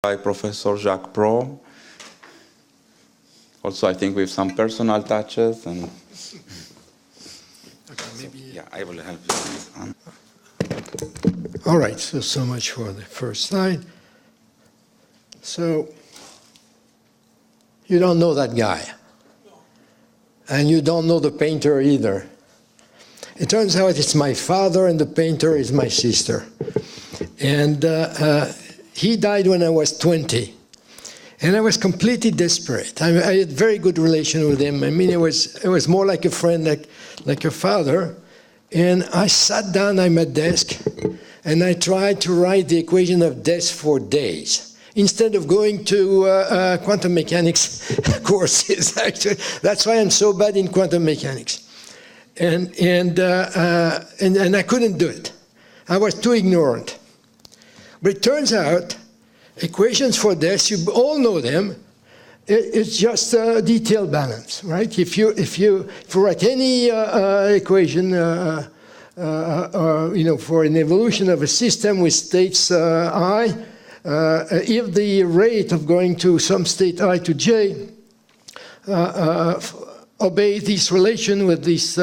by Professor Jacques Prost. Also, I think with some personal touches and. Okay, maybe. Yeah, I will help you with this one. All right, so much for the first slide. So, you don't know that guy. And you don't know the painter either. It turns out it's my father and the painter is my sister. And he died when I was 20. And I was completely desperate. I had a very good relation with him. I mean, it was more like a friend, like a father. And I sat down at my desk and I tried to write the equation of death for days. Instead of going to quantum mechanics courses, actually. That's why I'm so bad in quantum mechanics. And I couldn't do it. I was too ignorant. But it turns out, equations for death, you all know them. It's just a detail balance, right? If you write any equation, for an evolution of a system with states I, if the rate of going to some state I to j obey this relation with this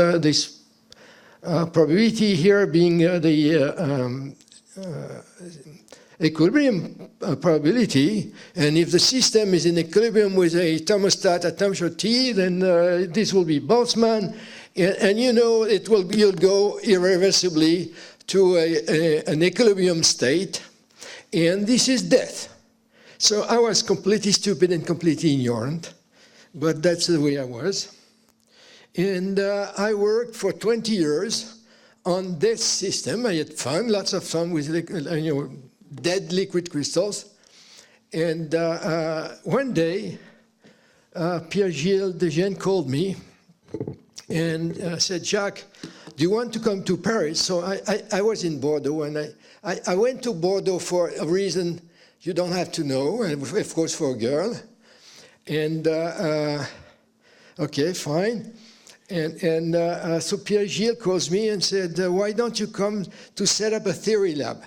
probability here being the equilibrium probability, and if the system is in equilibrium with a thermostat at temperature T, then this will be Boltzmann, and you'll go irreversibly to an equilibrium state, and this is death. So I was completely stupid and completely ignorant, but that's the way I was. And I worked for 20 years on this system. I had fun, lots of fun with dead liquid crystals. And one day, Pierre-Gilles Dejean called me and said, Jacques, do you want to come to Paris? So I was in Bordeaux, and I went to Bordeaux for a reason you don't have to know, and of course for a girl. And okay, fine. And so Pierre-Gilles calls me and said, why don't you come to set up a theory lab?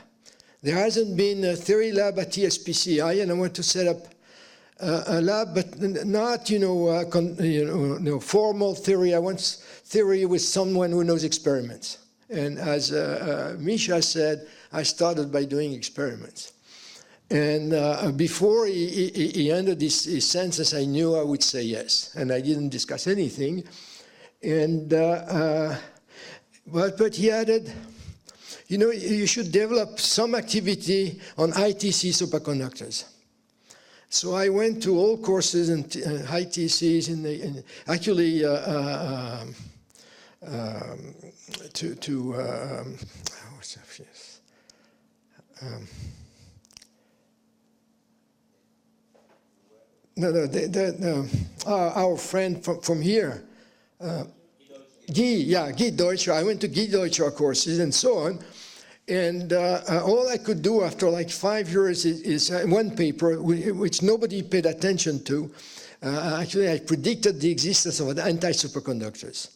There hasn't been a theory lab at TSPCI, and I want to set up a lab, but not, formal theory. I want theory with someone who knows experiments. And as Misha said, I started by doing experiments. And before he ended his sentence, I knew I would say yes, and I didn't discuss anything. And but he added, you should develop some activity on ITC superconductors. So I went to all courses and ITCs our friend from here. Guy Deutscher. I went to Guy Deutscher courses and so on. And all I could do after like 5 years is one paper, which nobody paid attention to. Actually, I predicted the existence of anti-superconductors,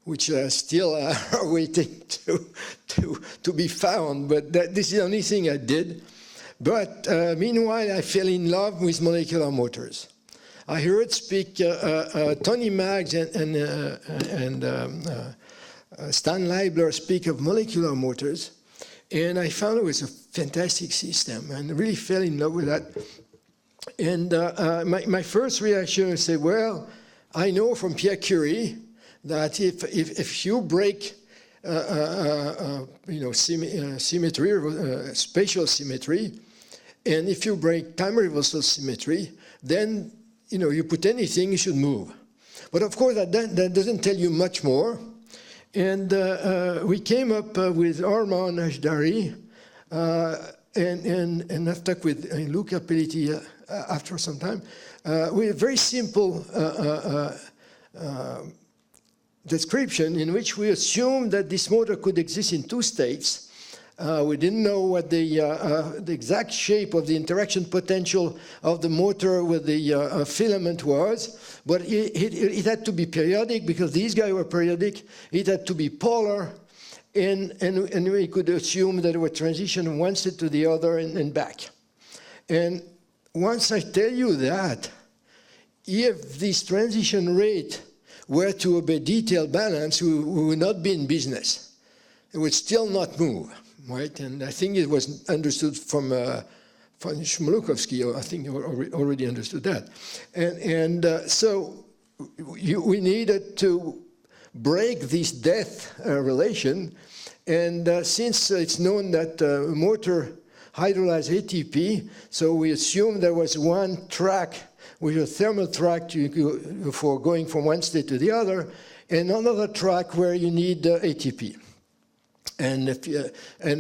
which still are waiting to be found. But this is the only thing I did. But meanwhile, I fell in love with molecular motors. I heard speak Tony Maggs and Stan Leibler speak of molecular motors, and I found it was a fantastic system, and really fell in love with that. And my first reaction was to say, well, I know from Pierre Curie that if you break symmetry, spatial symmetry, and if you break time reversal symmetry, then you put anything, you should move. But of course, that doesn't tell you much more. And we came up with Armand Ashdari, and I've talked with Luca Pelletti after some time, with a very simple description in which we assumed that this motor could exist in two states. We didn't know what the exact shape of the interaction potential of the motor with the filament was, but it had to be periodic because these guys were periodic. It had to be polar, and we could assume that it would transition from one state to the other and back. And once I tell you that, if this transition rate were to obey detailed balance, we would not be in business. It would still not move, right? And I think it was understood from Shmolukowski, I think you already understood that. So we needed to break this death relation. And since it's known that motor hydrolyzed ATP, so we assume there was one track with a thermal track for going from one state to the other, and another track where you need ATP. And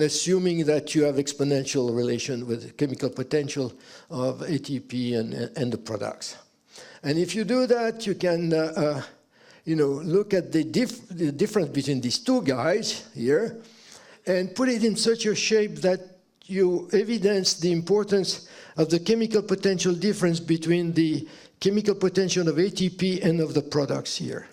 assuming that you have exponential relation with the chemical potential of ATP and the products. And if you do that, you can look at the difference between these two guys here and put it in such a shape that you evidence the importance of the chemical potential difference between the chemical potential of ATP and of the products here.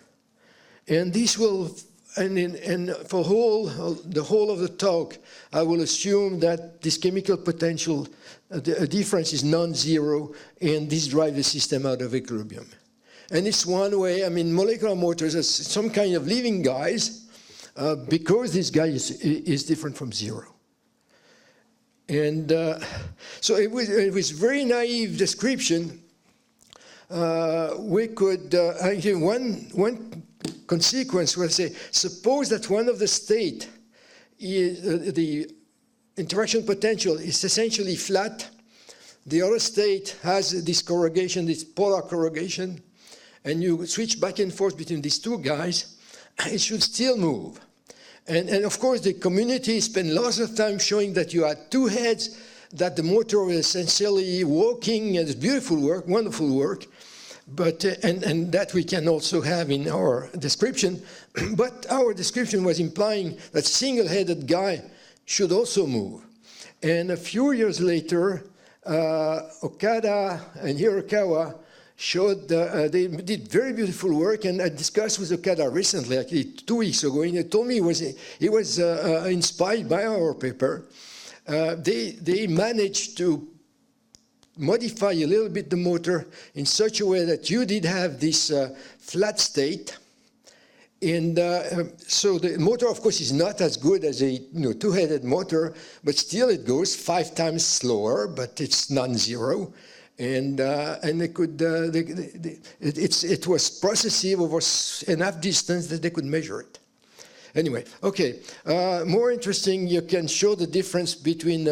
And this will, and for the whole of the talk, I will assume that this chemical potential difference is non-zero, and this drives the system out of equilibrium. And it's one way, I mean, molecular motors are some kind of living guys because this guy is different from zero. And so it was very naive description. We could, one consequence was say, suppose that one of the state is the interaction potential is essentially flat. The other state has this corrugation, this polar corrugation, and you switch back and forth between these two guys, it should still move. And of course, the community spent lots of time showing that you had two heads, that the motor was essentially walking, and it's beautiful work, wonderful work, but and that we can also have in our description. But our description was implying that single-headed guy should also move. And a few years later, Okada and Hirakawa showed, they did very beautiful work, and I discussed with Okada recently, actually 2 weeks ago, and he told me he was inspired by our paper. They managed to modify a little bit the motor in such a way that you did have this flat state. And so the motor, of course, is not as good as a two-headed motor, but still it goes 5 times slower, but it's non-zero. And they could, it was processive over enough distance that they could measure it. Anyway, okay, more interesting, you can show the difference between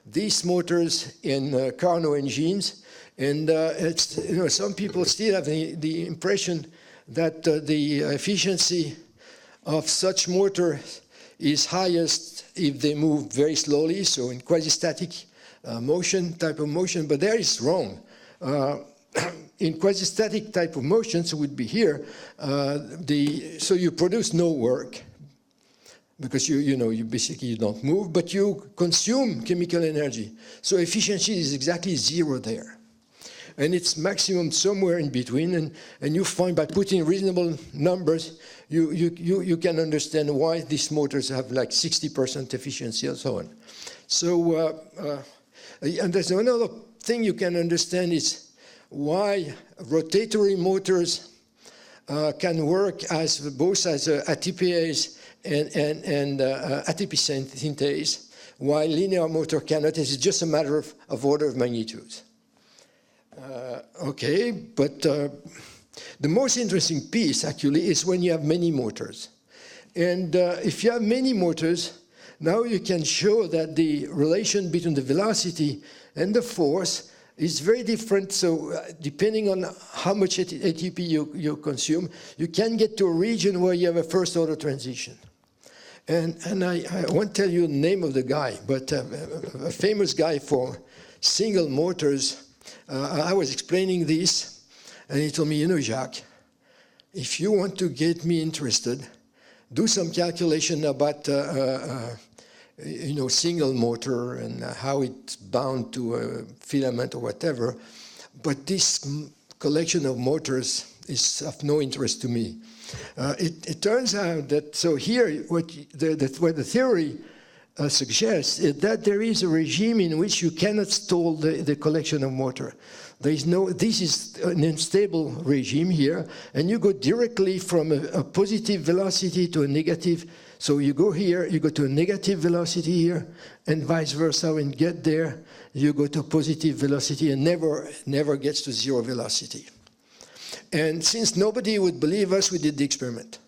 these motors and Carnot engines. And it's, some people still have the impression that the efficiency of such motor is highest if they move very slowly, so in quasi-static motion, type of motion, but that is wrong. In quasi-static type of motions would be here, so you produce no work because you basically don't move, but you consume chemical energy. So efficiency is exactly zero there. And it's maximum somewhere in between, and you find by putting reasonable numbers, you can understand why these motors have like 60% efficiency and so on. So, and there's another thing you can understand is why rotatory motors can work as both as ATPase and ATP synthase, while linear motor cannot. It's just a matter of order of magnitude. Okay, but the most interesting piece actually is when you have many motors. And if you have many motors, now you can show that the relation between the velocity and the force is very different. So depending on how much ATP you consume, you can get to a region where you have a first order transition. And I won't tell you the name of the guy, but a famous guy for single motors, I was explaining this, and he told me, Jacques, if you want to get me interested, do some calculation about single motor and how it's bound to a filament or whatever, but this collection of motors is of no interest to me. It turns out that, so here, where the theory suggests is that there is a regime in which you cannot stall the collection of matter. There is no, this is an unstable regime here, and you go directly from a positive velocity to a negative. So you go here, you go to a negative velocity here, and vice versa. When you get there, you go to a positive velocity and never gets to zero velocity. And since nobody would believe us, we did the experiment.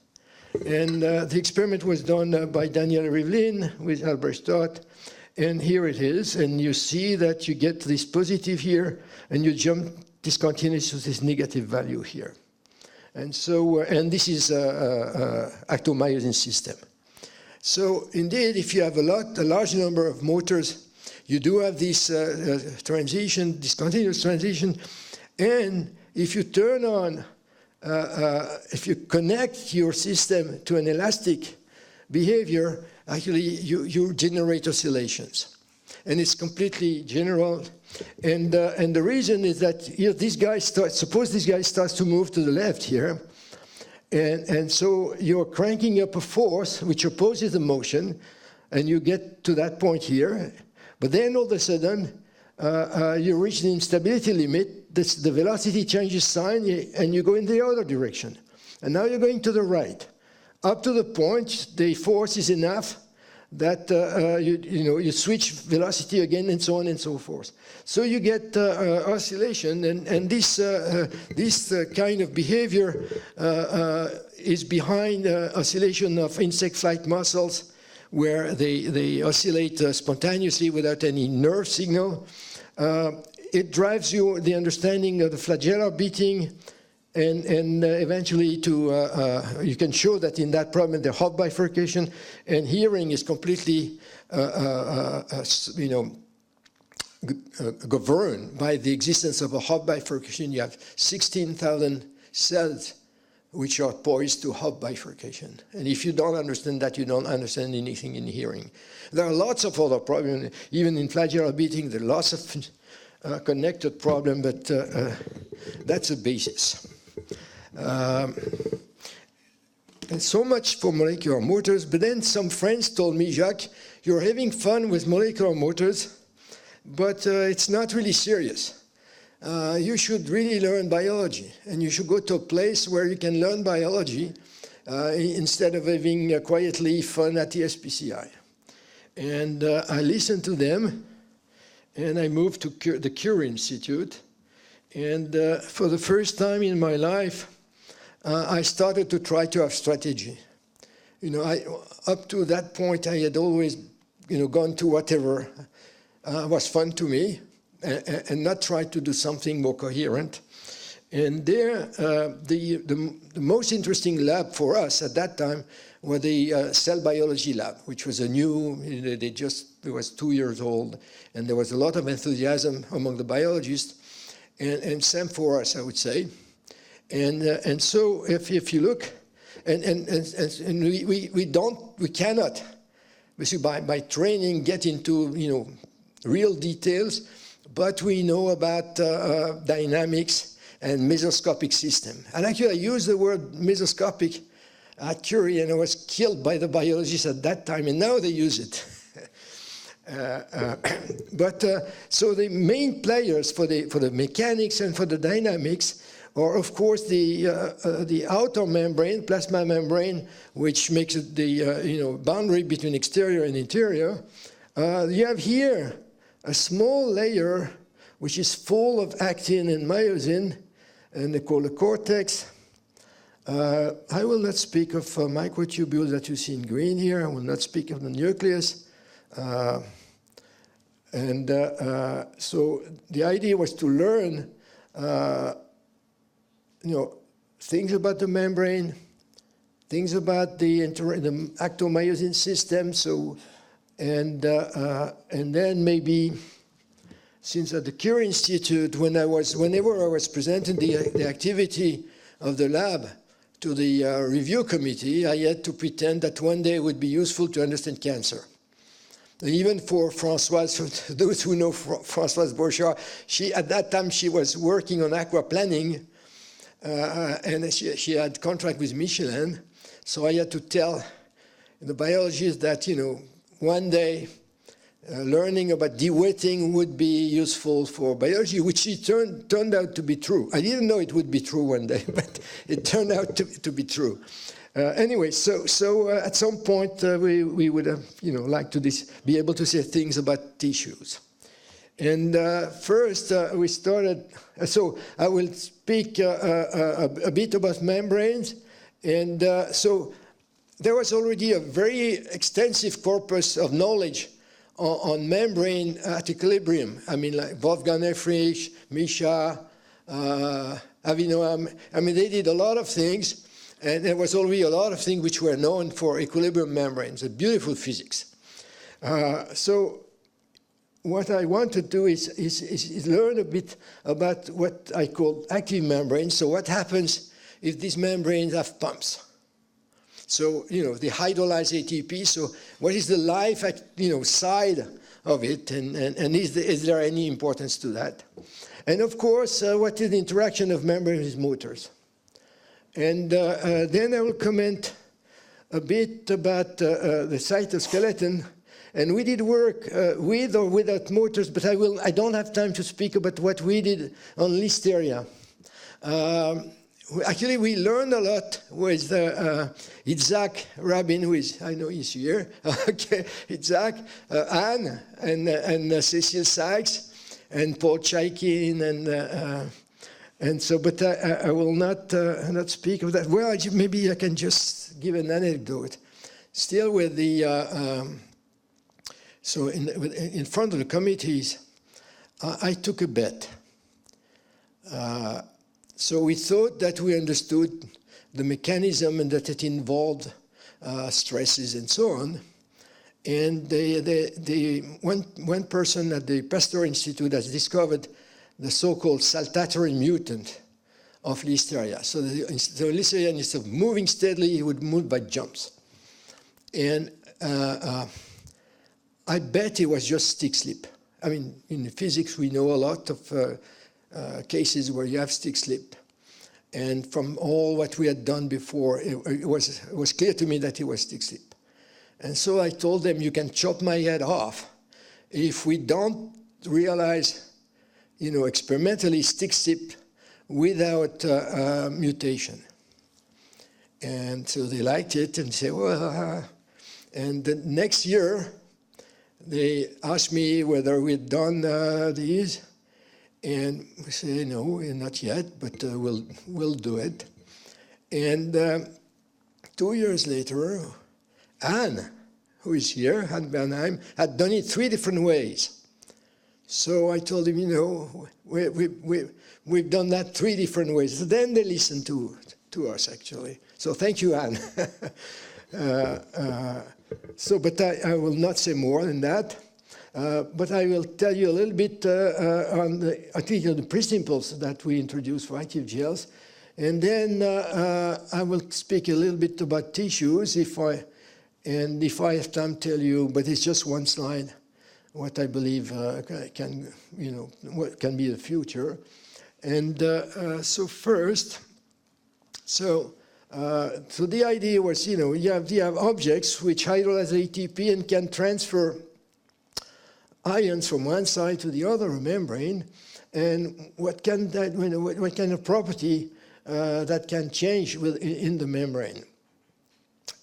And the experiment was done by Daniel Rivlin with Albert Stott. And here it is. And you see that you get this positive here, and you jump discontinuous to this negative value here. And so, and this is actomyosin system. So indeed, if you have a large number of motors, you do have this transition, this continuous transition. And if you turn on, if you connect your system to an elastic behavior, actually you generate oscillations. And it's completely general. And the reason is that here this guy starts, suppose this guy starts to move to the left here. And so you're cranking up a force which opposes the motion, and you get to that point here. But then all of a sudden, you reach the instability limit, the velocity changes sign, and you go in the other direction. And now you're going to the right. Up to the point, the force is enough that you switch velocity again, and so on and so forth. So you get oscillation, and this kind of behavior is behind oscillation of insect flight muscles, where they oscillate spontaneously without any nerve signal. It drives you the understanding of the flagellar beating, and eventually to you can show that in that problem the Hopf bifurcation, and hearing is completely governed by the existence of a Hopf bifurcation. You have 16,000 cells which are poised to Hopf bifurcation. And if you don't understand that, you don't understand anything in hearing. There are lots of other problems, even in flagellar beating, there are lots of connected problems, but that's a basis. And so much for molecular motors, but then some friends told me, Jacques, you're having fun with molecular motors, but it's not really serious. You should really learn biology, and you should go to a place where you can learn biology instead of having quietly fun at the SPCI. And I listened to them, and I moved to the Curie Institute. And for the first time in my life, I started to try to have strategy. Up to that point, I had always, gone to whatever was fun to me, and not tried to do something more coherent. And there, the most interesting lab for us at that time was the cell biology lab, which was a new, it was 2 years old, and there was a lot of enthusiasm among the biologists, and same for us, I would say. And so if you look, and we cannot, by training, get into real details, but we know about dynamics and mesoscopic system. And actually, I used the word mesoscopic at Curie, and I was killed by the biologists at that time, and now they use it. So the main players for the mechanics and for the dynamics are, of course, the outer membrane, plasma membrane, which makes it the boundary between exterior and interior. You have here a small layer which is full of actin and myosin, and they call the cortex. I will not speak of microtubules that you see in green here. I will not speak of the nucleus. So the idea was to learn, things about the membrane, things about the actomyosin system. So, and then maybe, since at the Curie Institute, whenever I was presenting the activity of the lab to the review committee, I had to pretend that one day it would be useful to understand cancer. Even for Françoise, those who know Françoise Bourgeois, at that time she was working on aquaplaning, and she had contract with Michelin. So I had to tell the biologists that, one day learning about de-wetting would be useful for biology, which it turned out to be true. I didn't know it would be true one day, but it turned out to be true. Anyway, so at some point we would have, like to be able to say things about tissues. And first we started, so I will speak a bit about membranes. And so there was already a very extensive corpus of knowledge on membrane at equilibrium. I mean, like Wolfgang Efrich, Misha, Avinoam. I mean, they did a lot of things. And there was already a lot of things which were known for equilibrium membranes, a beautiful physics. So what I want to do is learn a bit about what I call active membranes. So what happens if these membranes have pumps? So, they hydrolyze ATP. So what is the life, side of it? And is there any importance to that? And of course, what is the interaction of membranes with motors? And then I will comment a bit about the cytoskeleton. And we did work with or without motors, but I don't have time to speak about what we did on Listeria. Actually, we learned a lot with Jacques Rabin, who is, I know he's here. Okay, Jacques, Anne, and Cecile Sykes, and Paul Chaikin, and so, but I will not speak of that. Well, maybe I can just give an anecdote. Still with the, so in front of the committees, I took a bet. So we thought that we understood the mechanism and that it involved stresses and so on. And one person at the Pasteur Institute has discovered the so-called saltatory mutant of Listeria. So the Listeria, instead of moving steadily, it would move by jumps. And I bet it was just stick slip. I mean, in physics, we know a lot of cases where you have stick slip. And from all what we had done before, it was clear to me that it was stick slip. And so I told them, you can chop my head off if we don't realize, experimentally stick slip without mutation. And so they liked it and said, well, and the next year, they asked me whether we'd done these. And we say, no, not yet, but we'll do it. And 2 years later, Anne, who is here, Anne Bernheim, had done it 3 different ways. So I told him, we've done that 3 different ways. So then they listened to us, actually. So thank you, Anne. But I will not say more than that. But I will tell you a little bit on the principles that we introduced for active gels. And then I will speak a little bit about tissues if I have time, tell you, but it's just one slide, what I believe can, what can be the future. And so first, so the idea was, you have objects which hydrolyze ATP and can transfer ions from one side to the other membrane, and what kind of property that can change in the membrane.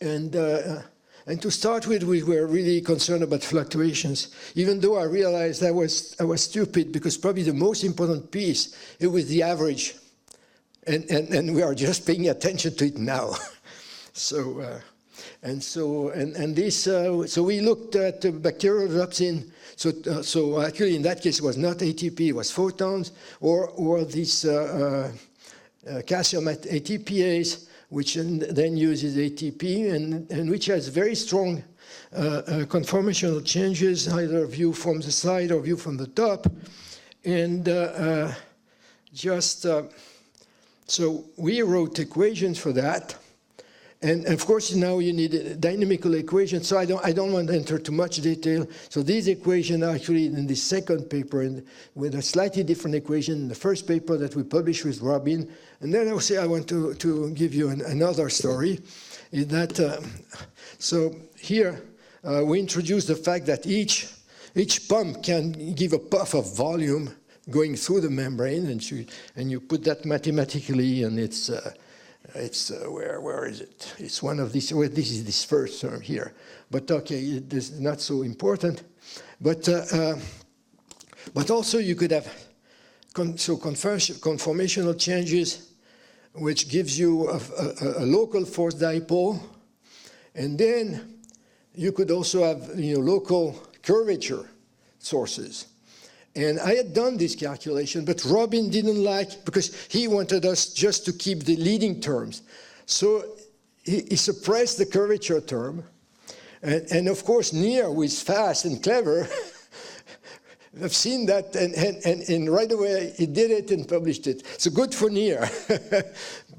And to start with, we were really concerned about fluctuations, even though I realized I was stupid, because probably the most important piece, it was the average. And we are just paying attention to it now. So we looked at bacterial dropsin. So actually, in that case, it was not ATP; it was photons, or these calcium ATPase, which then uses ATP, and which has very strong conformational changes, either view from the side or view from the top, and so we wrote equations for that. And of course, now you need a dynamical equation. So I don't want to enter too much detail. So these equations are actually in the second paper, and with a slightly different equation in the first paper that we published with Robin. And then I will say I want to give you another story. Is that so here we introduced the fact that each pump can give a puff of volume going through the membrane, and you put that mathematically, and it's where is it? It's one of these. Well, this is this first term here, but okay, this is not so important. But also you could have conformational changes, which gives you a local force dipole, and then you could also have local curvature sources. And I had done this calculation, but Robin didn't like, because he wanted us just to keep the leading terms. So he suppressed the curvature term. And of course, Near, who is fast and clever, I've seen that, and right away he did it and published it. So good for Near.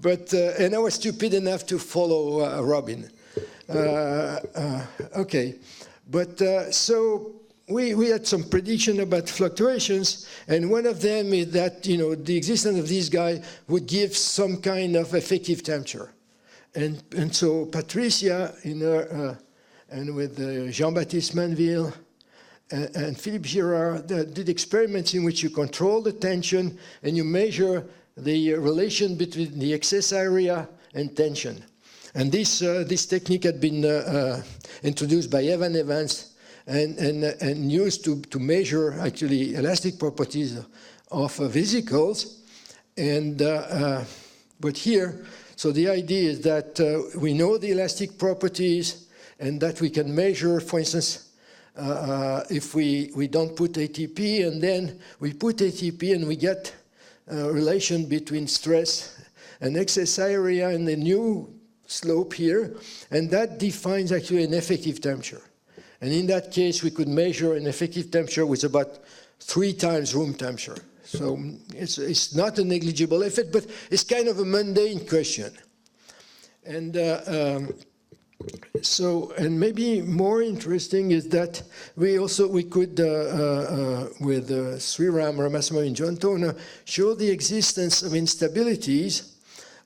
But and I was stupid enough to follow Robin. Okay, but so we had some prediction about fluctuations, and one of them is that the existence of this guy would give some kind of effective temperature, and so Patricia and with Jean-Baptiste Manville and Philippe Girard did experiments in which you control the tension and you measure the relation between the excess area and tension. And this technique had been introduced by Evan Evans and used to measure actually elastic properties of vesicles. And but here, so the idea is that we know the elastic properties and that we can measure, for instance, if we don't put ATP and then we put ATP and we get a relation between stress and excess area and the new slope here, and that defines actually an effective temperature. And in that case, we could measure an effective temperature with about 3 times room temperature. So it's not a negligible effect, but it's kind of a mundane question. And and maybe more interesting is that we could, with Sriram Ramaswamy and John Toner, show the existence of instabilities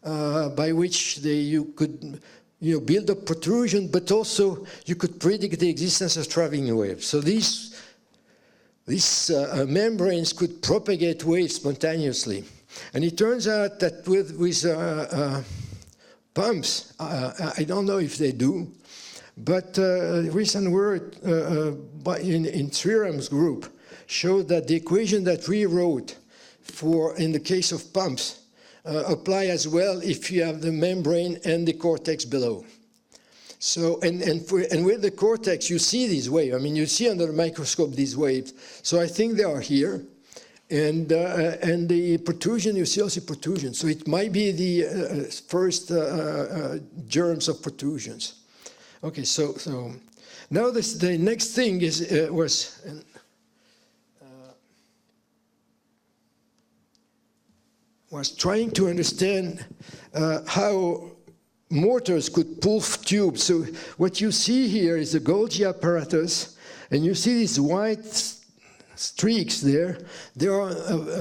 by which you could build up protrusion, but also you could predict the existence of traveling waves. So these membranes could propagate waves spontaneously. And it turns out that with pumps, I don't know if they do, but recent work in Sriram's group showed that the equation that we wrote in the case of pumps apply as well if you have the membrane and the cortex below. So, and with the cortex, you see these waves. I mean, you see under the microscope these waves. So I think they are here. And the protrusion, you see also protrusion. So it might be the first germs of protrusions. Okay, so now the next thing was trying to understand how motors could pull tubes. So what you see here is the Golgi apparatus, and you see these white streaks there. They are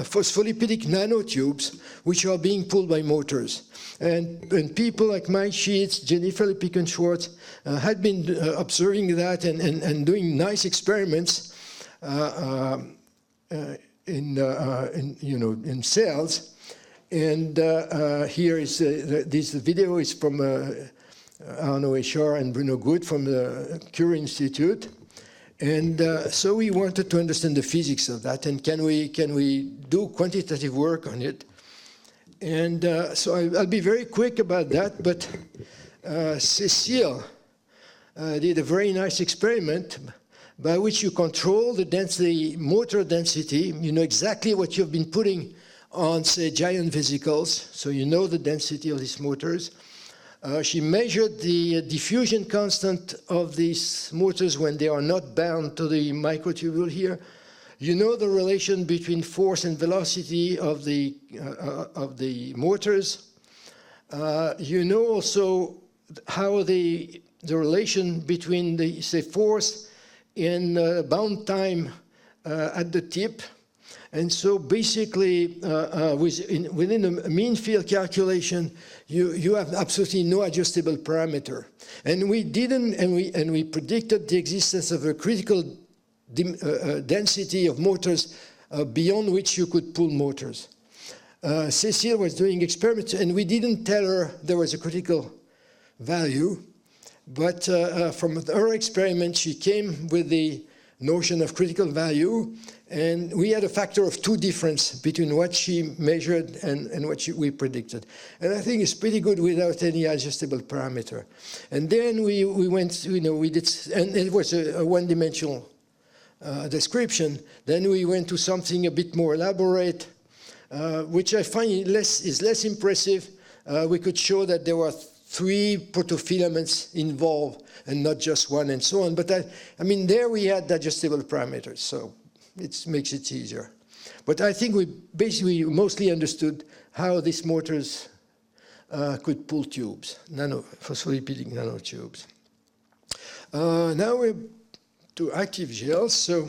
phospholipidic nanotubes which are being pulled by motors. And people like Mike Sheets, Jennifer Lepicon-Schwartz had been observing that and doing nice experiments in cells. And here is this video is from Arnaud Echard and Bruno Good from the Curie Institute. And so we wanted to understand the physics of that, and can we do quantitative work on it? And so I'll be very quick about that, but Cécile did a very nice experiment by which you control the density, motor density. You know exactly what you've been putting on, say, giant vesicles, so you know the density of these motors. She measured the diffusion constant of these motors when they are not bound to the microtubule here. You know the relation between force and velocity of the motors. You know also how the relation between the, say, force and bound time at the tip. And so basically, within a mean field calculation, you have absolutely no adjustable parameter. And we didn't, and we predicted the existence of a critical density of motors beyond which you could pull motors. Cécile was doing experiments, and we didn't tell her there was a critical value, but from her experiment, she came with the notion of critical value, and we had a factor of 2 difference between what she measured and what we predicted. And I think it's pretty good without any adjustable parameter. And then we went, we did, and it was a one-dimensional description. Then we went to something a bit more elaborate, which I find is less impressive. We could show that there were 3 protofilaments involved and not just 1 and so on. But I mean, there we had adjustable parameters, so it makes it easier. But I think we basically mostly understood how these motors could pull tubes, phospholipid nanotubes. Now we're to active gels. So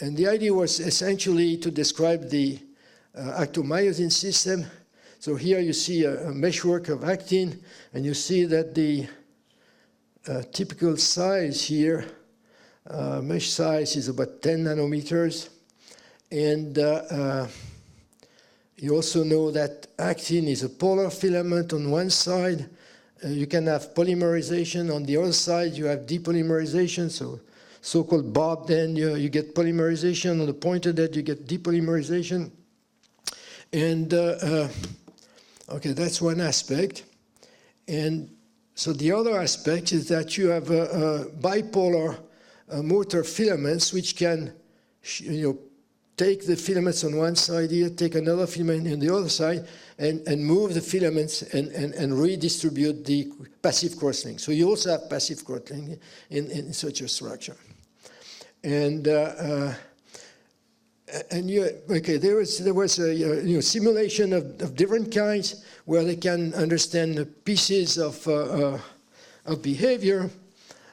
and the idea was essentially to describe the actomyosin system. So here you see a meshwork of actin, and you see that the typical size here, mesh size is about 10 nanometers. And you also know that actin is a polar filament on one side. You can have polymerization. On the other side, you have depolymerization, so-called barbed end, you get polymerization. On the pointed end, you get depolymerization. And okay, that's one aspect. And so the other aspect is that you have bipolar motor filaments, which can take the filaments on one side here, take another filament on the other side, and move the filaments and redistribute the passive cross-link. So you also have passive cross-link in such a structure. And there was a simulation of different kinds where they can understand pieces of behavior,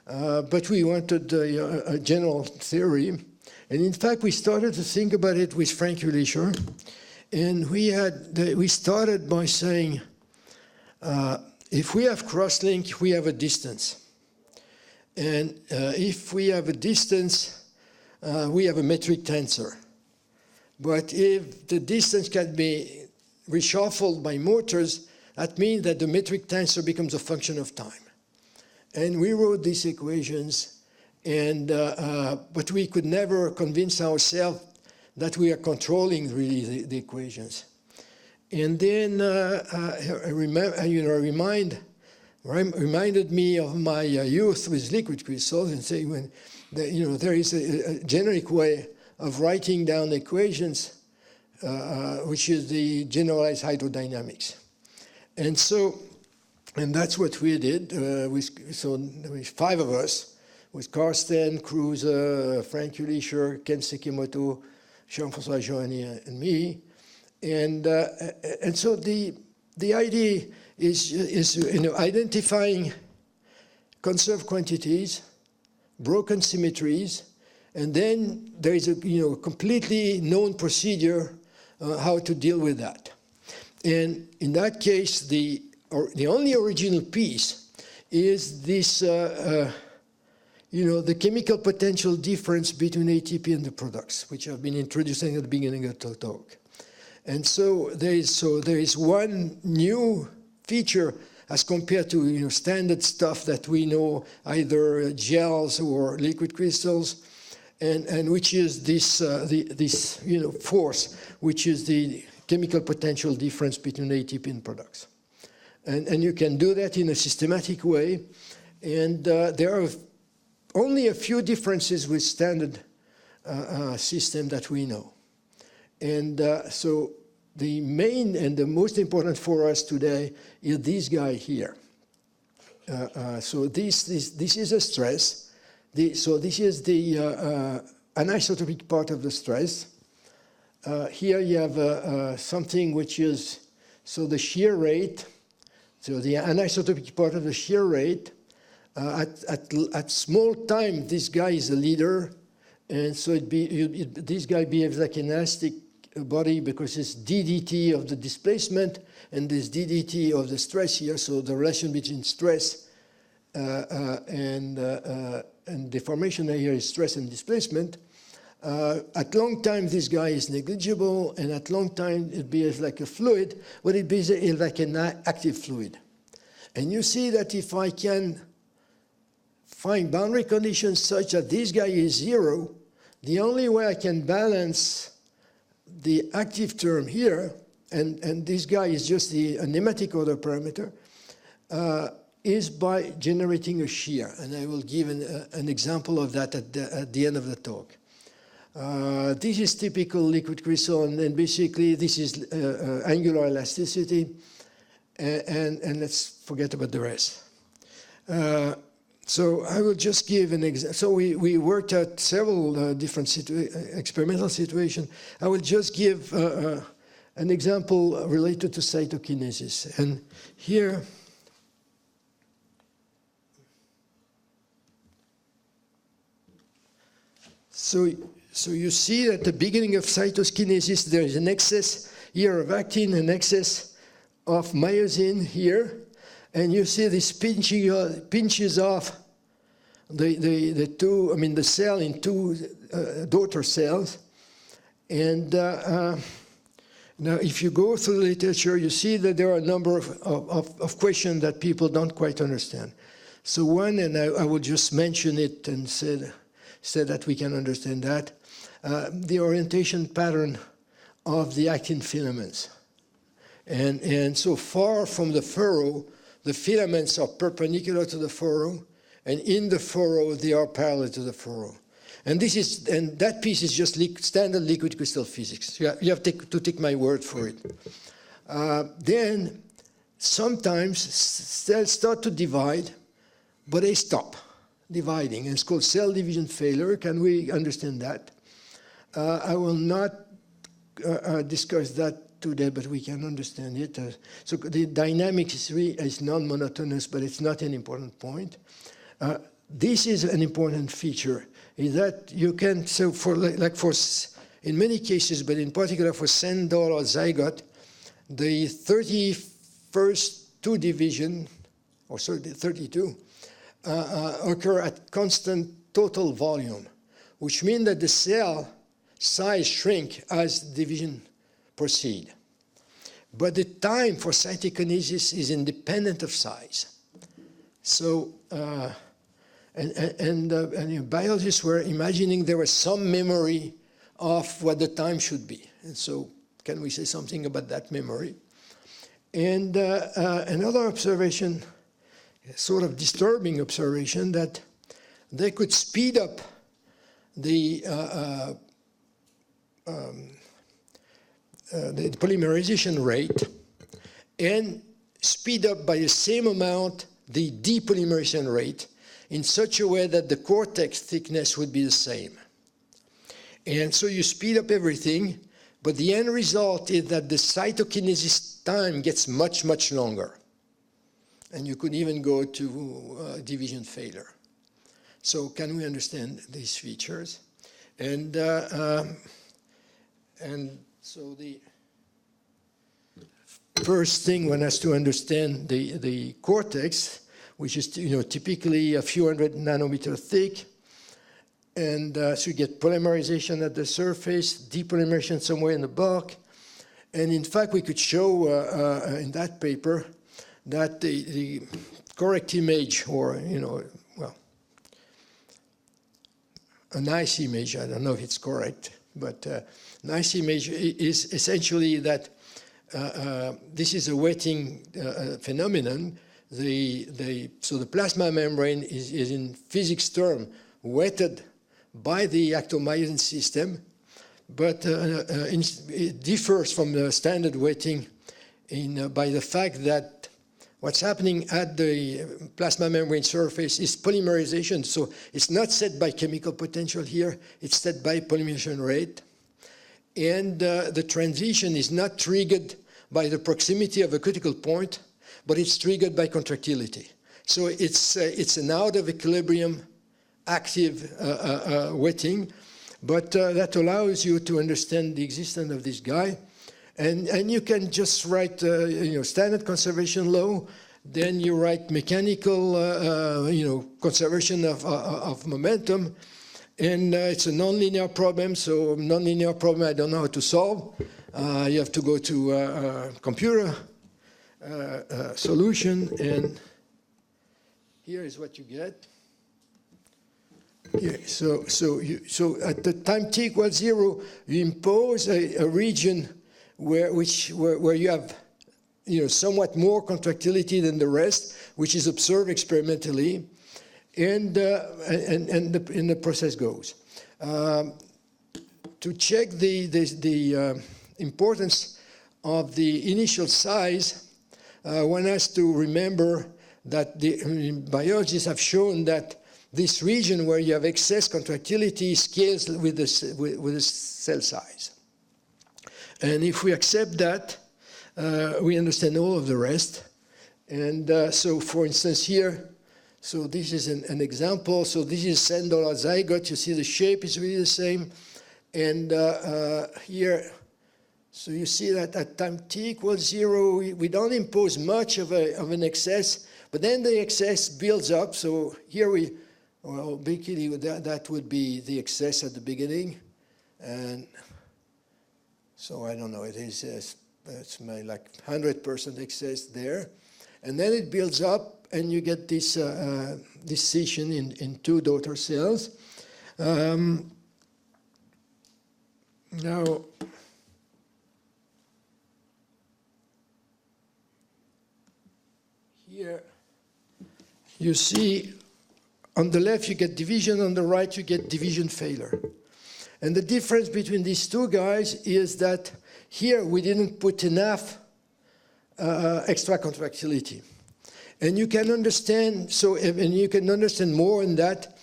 but we wanted a general theory. And in fact, we started to think about it with Frank Ulisher, and we started by saying, if we have crosslink, we have a distance. And if we have a distance, we have a metric tensor. But if the distance can be reshuffled by motors, that means that the metric tensor becomes a function of time. And we wrote these equations, and but we could never convince ourselves that we are controlling really the equations. And then reminded me of my youth with liquid crystals, and saying there is a generic way of writing down equations, which is the generalized hydrodynamics. And that's what we did. With 5 of us, with Karsten, Kruse, Frank Ulisher, Ken Sekimoto, Jean-François Joanny, and me. And so the idea is identifying conserved quantities, broken symmetries, and then there is a completely known procedure how to deal with that. And in that case, the only original piece is this, the chemical potential difference between ATP and the products, which I've been introducing at the beginning of the talk. And so there is one new feature as compared to standard stuff that we know, either gels or liquid crystals. And which is this force, which is the chemical potential difference between ATP and products. And you can do that in a systematic way. And there are only a few differences with standard system that we know. And so the main and the most important for us today is this guy here. So this is a stress. So this is the anisotropic part of the stress. Here you have something which is, the shear rate. So the anisotropic part of the shear rate. At small time, this guy is a leader. And so this guy behaves like an elastic body because it's ddt of the displacement and this ddt of the stress here. So the relation between stress and deformation here is stress and displacement. At long time, this guy is negligible, and at long time, it behaves like a fluid, but it behaves like an active fluid. And you see that if I can find boundary conditions such that this guy is 0, the only way I can balance the active term here, and this guy is just the nematic order parameter, is by generating a shear. And I will give an example of that at the end of the talk. This is typical liquid crystal, and basically this is angular elasticity, and let's forget about the rest. So I will just give an example. So we worked out several different experimental situations. I will just give an example related to cytokinesis. And here, so you see at the beginning of cytokinesis, there is an excess here of actin, an excess of myosin here. And you see this pinches off the cell in two daughter cells. And now if you go through the literature, you see that there are a number of questions that people don't quite understand. So one, and I will just mention it and say that we can understand that, the orientation pattern of the actin filaments. And so far from the furrow, the filaments are perpendicular to the furrow, and in the furrow, they are parallel to the furrow. And that piece is just standard liquid crystal physics. You have to take my word for it. Then, sometimes cells start to divide, but they stop dividing. And it's called cell division failure. Can we understand that? I will not discuss that today, but we can understand it. So the dynamics is non-monotonous, but it's not an important point. This is an important feature, is that you can, so in many cases, but in particular for Sandor or zygote, the 31st two division, or sorry, the 32, occur at constant total volume, which means that the cell size shrink as division proceed. But the time for cytokinesis is independent of size. So, biologists were imagining there was some memory of what the time should be. And so, can we say something about that memory? And another observation, sort of disturbing observation, that they could speed up the polymerization rate and speed up by the same amount the depolymerization rate in such a way that the cortex thickness would be the same. And so you speed up everything, but the end result is that the cytokinesis time gets much, much longer. And you could even go to division failure. So can we understand these features? And so the first thing one has to understand the cortex, which is typically a few hundred nanometer thick, and so you get polymerization at the surface, depolymerization somewhere in the bulk, and in fact we could show in that paper that the correct image, or a nice image, I don't know if it's correct, but nice image is essentially that this is a wetting phenomenon. So the plasma membrane is in physics term wetted by the actomyosin system, but it differs from the standard wetting by the fact that what's happening at the plasma membrane surface is polymerization. So it's not set by chemical potential here, it's set by polymerization rate. And the transition is not triggered by the proximity of a critical point, but it's triggered by contractility. So it's an out of equilibrium active wetting. but that allows you to understand the existence of this guy. And you can just write standard conservation law, then you write mechanical conservation of momentum, and it's a nonlinear problem, so nonlinear problem I don't know how to solve. You have to go to a computer solution, and here is what you get. Here, so at the time t equals 0, you impose a region where you have somewhat more contractility than the rest, which is observed experimentally, and the process goes. To check the importance of the initial size, one has to remember that biologists have shown that this region where you have excess contractility scales with the cell size. And if we accept that, we understand all of the rest. And so, for instance, here, so this is an example. So this is $10 zygote. You see the shape is really the same. And here, so you see that at time t equals 0, we don't impose much of an excess, but then the excess builds up. So here basically that would be the excess at the beginning. And so I don't know, it is it's like 100% excess there. And then it builds up, and you get this scission in two daughter cells. Now, here you see on the left you get division, on the right you get division failure. And the difference between these two guys is that here we didn't put enough extra contractility. And you can understand, and you can understand more in that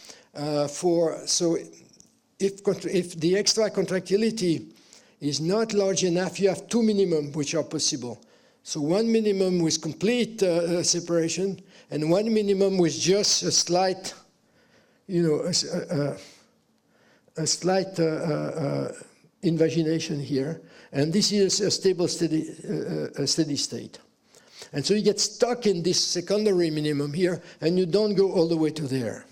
if the extra contractility is not large enough, you have two minimum which are possible. So one minimum with complete separation, and one minimum with just a slight, a slight invagination here, and this is a stable, steady state. And so you get stuck in this secondary minimum here, and you don't go all the way to there.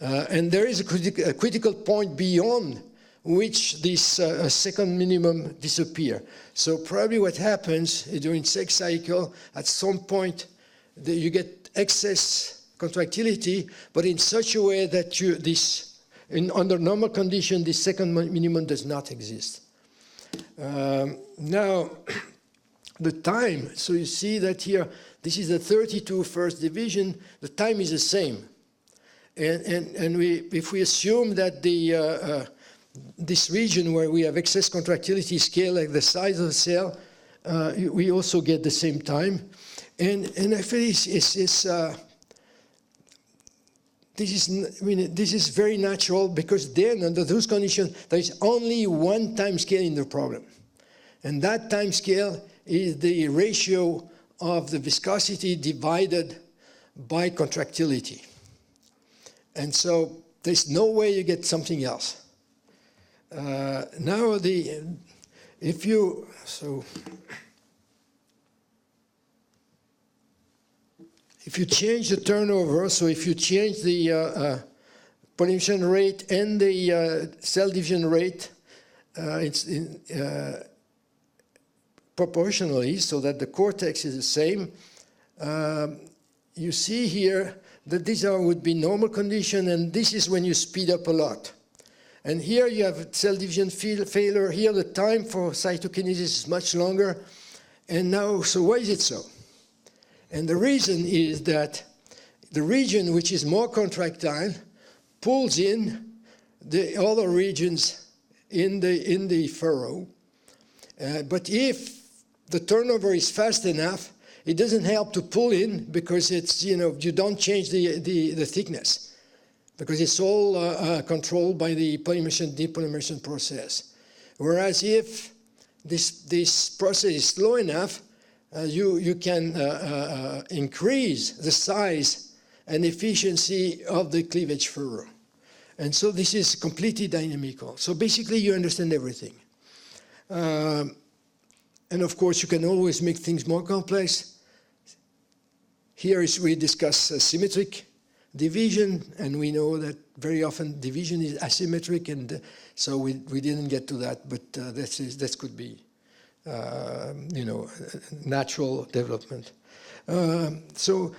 And there is a critical point beyond which this second minimum disappear. So probably what happens during sex cycle, at some point, you get excess contractility, but in such a way that under normal condition, this second minimum does not exist. Now, the time, so you see that here, this is the 32 first division, the time is the same. And if we assume that this region where we have excess contractility scale like the size of the cell, we also get the same time. And I feel this is very natural, because then under those conditions, there is only one time scale in the problem. And that time scale is the ratio of the viscosity divided by contractility. And so there's no way you get something else. Now if you change the turnover, so if you change the polymorphism rate and the cell division rate proportionally, so that the cortex is the same, you see here that these would be normal condition, and this is when you speed up a lot. And here you have cell division failure. Here the time for cytokinesis is much longer. And now, so why is it so? And the reason is that the region which is more contractile pulls in the other regions in the furrow. But if the turnover is fast enough, it doesn't help to pull in, because it's, you don't change the thickness, because it's all controlled by the polymerization, depolymerization process. Whereas if this process is slow enough, you can increase the size and efficiency of the cleavage furrow. And so this is completely dynamical. So basically you understand everything. And of course you can always make things more complex. Here we discuss symmetric division, and we know that very often division is asymmetric, and so we didn't get to that, but that could be, natural development. So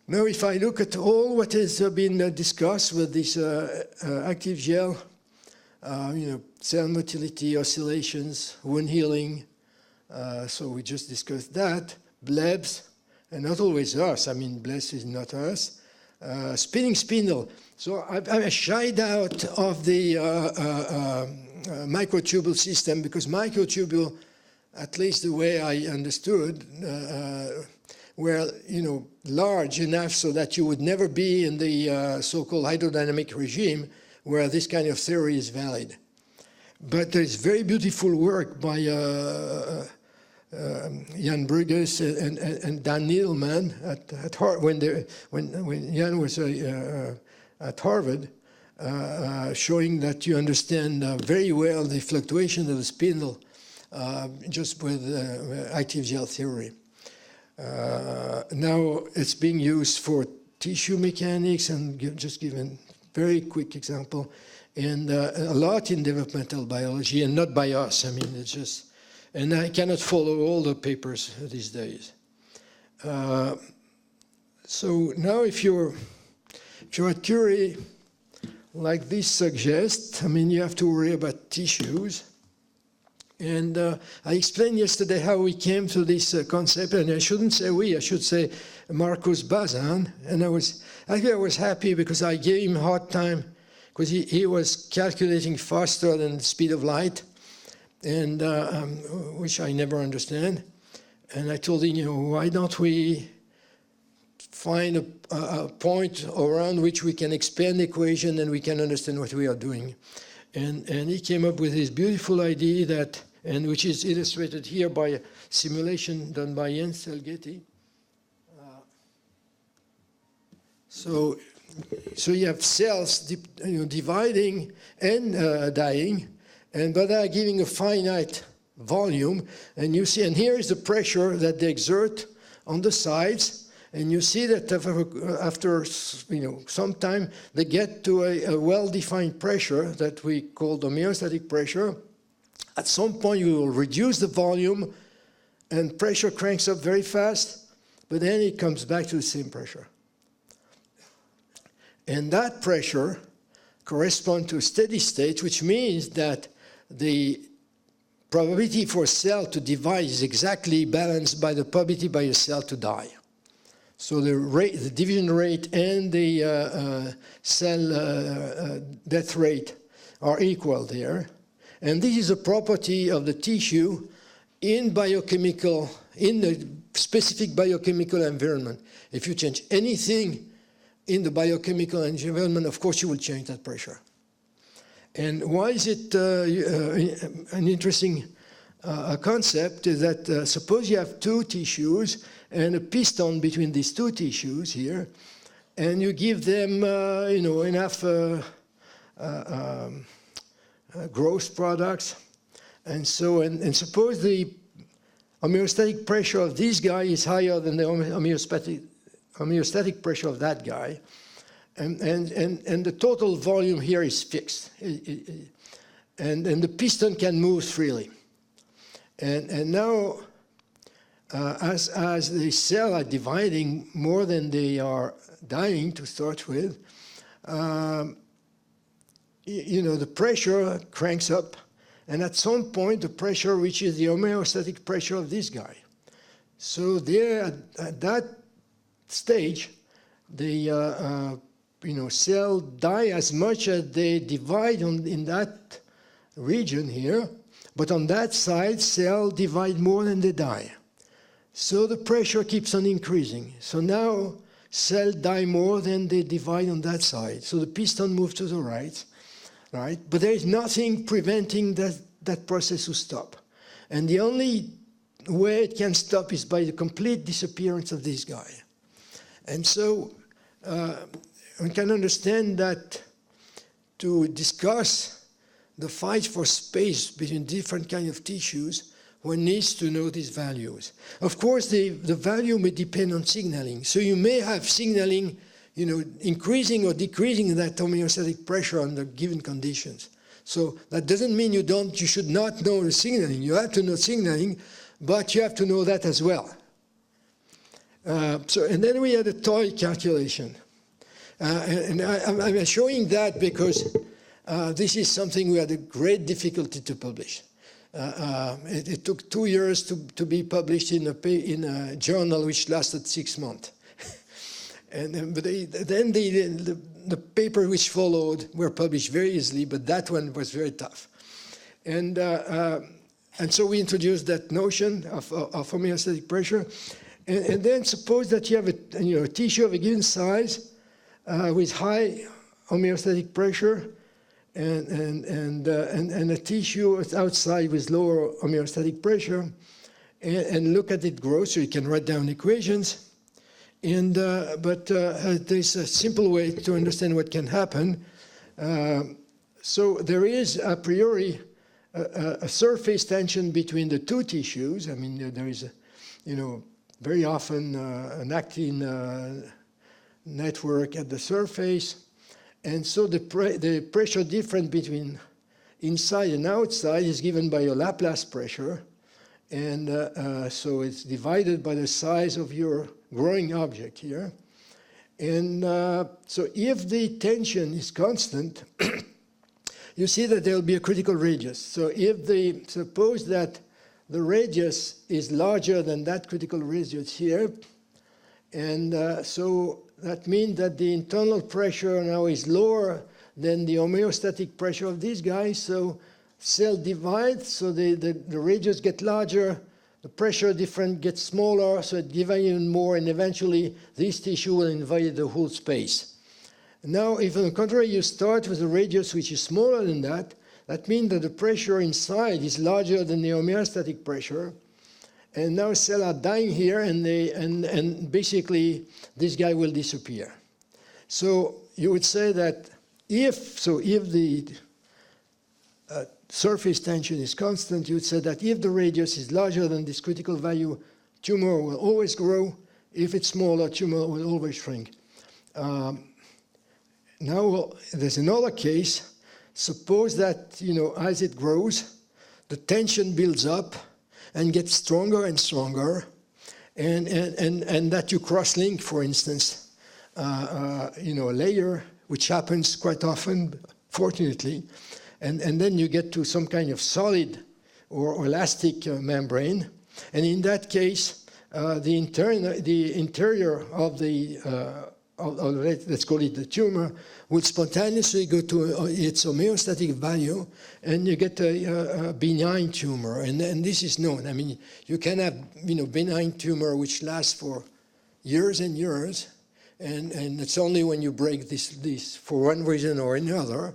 now if I look at all what has been discussed with this active gel, cell motility, oscillations, wound healing, so we just discussed that, blebs, and not always us, blebs is not us, spinning spindle. So I shied out of the microtubule system, because microtubule, at least the way I understood, were large enough so that you would never be in the so-called hydrodynamic regime where this kind of theory is valid. But there's very beautiful work by Jan Bruegges and Dan Needleman at Harvard, when Jan was at Harvard, showing that you understand very well the fluctuation of the spindle just with active gel theory. Now it's being used for tissue mechanics, and just give a very quick example, and a lot in developmental biology, and not by us. It's just, and I cannot follow all the papers these days. So now if you're at Curie, like this suggests, you have to worry about tissues. And I explained yesterday how we came to this concept, and I shouldn't say we, I should say Marcus Bazin. And I was happy because I gave him a hard time, because he was calculating faster than the speed of light, and which I never understand. And I told him, why don't we find a point around which we can expand the equation and we can understand what we are doing. And he came up with this beautiful idea that, and which is illustrated here by a simulation done by Jens Selgeti. So you have cells dividing and dying, but they are giving a finite volume. And you see, and here is the pressure that they exert on the sides. And you see that after some time, they get to a well-defined pressure that we call the homeostatic pressure. At some point, you will reduce the volume, and pressure cranks up very fast, but then it comes back to the same pressure. And that pressure corresponds to a steady state, which means that the probability for a cell to divide is exactly balanced by the probability by a cell to die. So the division rate and the cell death rate are equal there. And this is a property of the tissue in the specific biochemical environment. If you change anything in the biochemical environment, of course you will change that pressure. And why is it an interesting concept is that suppose you have two tissues and a piston between these two tissues here, and you give them enough growth products, and suppose the homeostatic pressure of this guy is higher than the homeostatic pressure of that guy, and the total volume here is fixed, and the piston can move freely. And now, as the cells are dividing more than they are dying to start with, the pressure cranks up, and at some point the pressure reaches the homeostatic pressure of this guy. So there, at that stage, the cell die as much as they divide in that region here, but on that side, cell divide more than they die. So the pressure keeps on increasing. So now cell die more than they divide on that side. So the piston moves to the right? But there is nothing preventing that process to stop. And the only way it can stop is by the complete disappearance of this guy. And so one can understand that to discuss the fight for space between different kinds of tissues, one needs to know these values. Of course, the value may depend on signaling. So you may have signaling, increasing or decreasing that homeostatic pressure under given conditions. So that doesn't mean you should not know the signaling. You have to know signaling, but you have to know that as well. And then we had a toy calculation. And I'm showing that because this is something we had a great difficulty to publish. It took 2 years to be published in a journal which lasted 6 months. But then the paper which followed were published very easily, but that one was very tough. And so we introduced that notion of homeostatic pressure. And then suppose that you have a tissue of a given size with high homeostatic pressure and a tissue outside with lower homeostatic pressure, and look at it grow. So you can write down equations. But there's a simple way to understand what can happen. So there is a priori a surface tension between the two tissues. I mean, there is, very often an actin network at the surface. And so the pressure difference between inside and outside is given by your Laplace pressure. And so it's divided by the size of your growing object here. And so if the tension is constant, you see that there will be a critical radius. So suppose that the radius is larger than that critical radius here, and so that means that the internal pressure now is lower than the homeostatic pressure of this guy. So cell divides, so the radius gets larger, the pressure difference gets smaller, so it divides even more, and eventually this tissue will invade the whole space. Now, if on the contrary you start with a radius which is smaller than that, that means that the pressure inside is larger than the homeostatic pressure. And now cells are dying here, and basically this guy will disappear. So you would say that if the surface tension is constant, you would say that if the radius is larger than this critical value, tumor will always grow. If it's smaller, tumor will always shrink. Now there's another case. Suppose that, as it grows, the tension builds up and gets stronger and stronger, and that you cross-link, for instance, a layer, which happens quite often, fortunately, and then you get to some kind of solid or elastic membrane, and in that case, the interior of the let's call it the tumor, will spontaneously go to its homeostatic value, and you get a benign tumor. And this is known. I mean, you can have benign tumor which lasts for years and years, and it's only when you break this for one reason or another,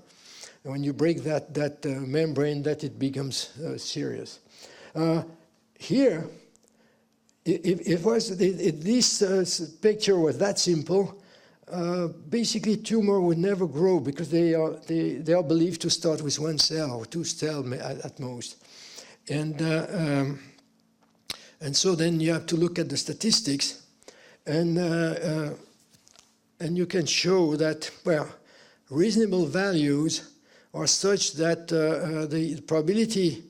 and when you break that membrane, that it becomes serious. Here, if this picture was that simple, basically tumor would never grow because they are believed to start with one cell or two cells at most, and so then you have to look at the statistics, and you can show that reasonable values are such that the probability,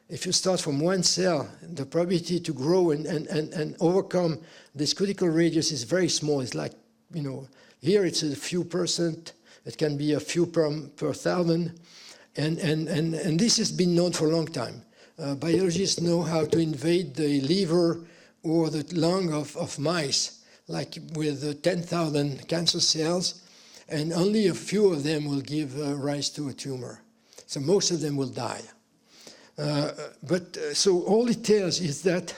if you start from one cell, the probability to grow and overcome this critical radius is very small. It's like, here it's a few percent. It can be a few per thousand. And this has been known for a long time. Biologists know how to invade the liver or the lung of mice, like with 10,000 cancer cells, and only a few of them will give rise to a tumor. So most of them will die. So all it tells is that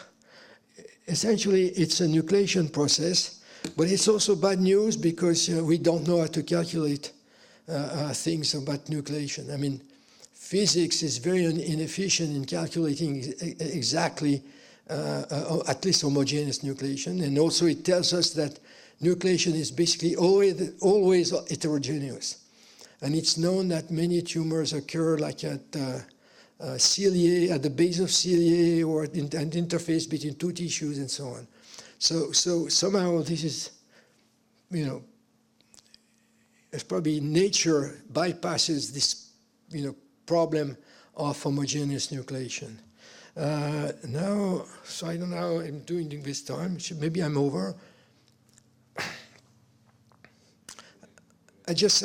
essentially it's a nucleation process, but it's also bad news because we don't know how to calculate things about nucleation. I mean, physics is very inefficient in calculating exactly at least homogeneous nucleation, and also it tells us that nucleation is basically always heterogeneous. And it's known that many tumors occur like at cilia, at the base of cilia, or at an interface between two tissues and so on. So somehow this is, it's probably nature bypasses this, problem of homogeneous nucleation. Now, so I don't know how I'm doing this time. Maybe I'm over. Just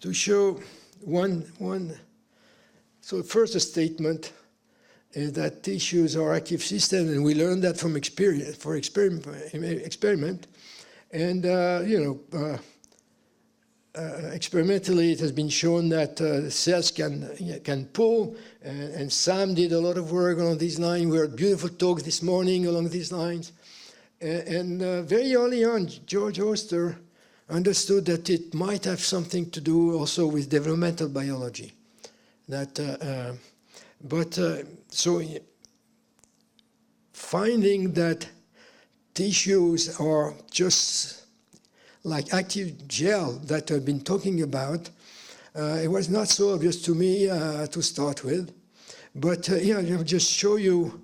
to show one. So first, a statement is that tissues are active systems, and we learned that from experiment. And experimentally, it has been shown that cells can pull, and Sam did a lot of work along these lines. We had beautiful talks this morning along these lines. And very early on, George Oster understood that it might have something to do also with developmental biology. So finding that tissues are just like active gel that I've been talking about, it was not so obvious to me to start with. But I'll just show you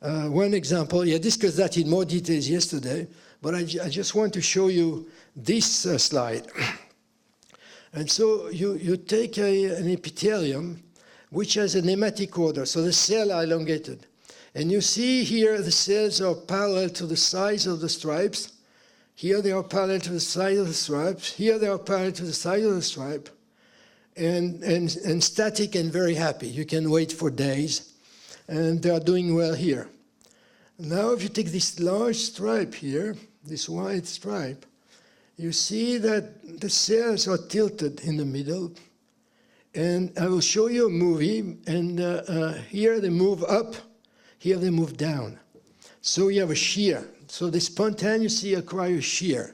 one example. I discussed that in more details yesterday, but I just want to show you this slide. And so you take an epithelium which has a nematic order, so the cells are elongated. And you see here the cells are parallel to the size of the stripes. Here they are parallel to the size of the stripes. Here they are parallel to the size of the stripe. And static and very happy. You can wait for days. And they are doing well here. Now if you take this large stripe here, this wide stripe, you see that the cells are tilted in the middle. And I will show you a movie, and here they move up, here they move down. So you have a shear. So they spontaneously acquire shear.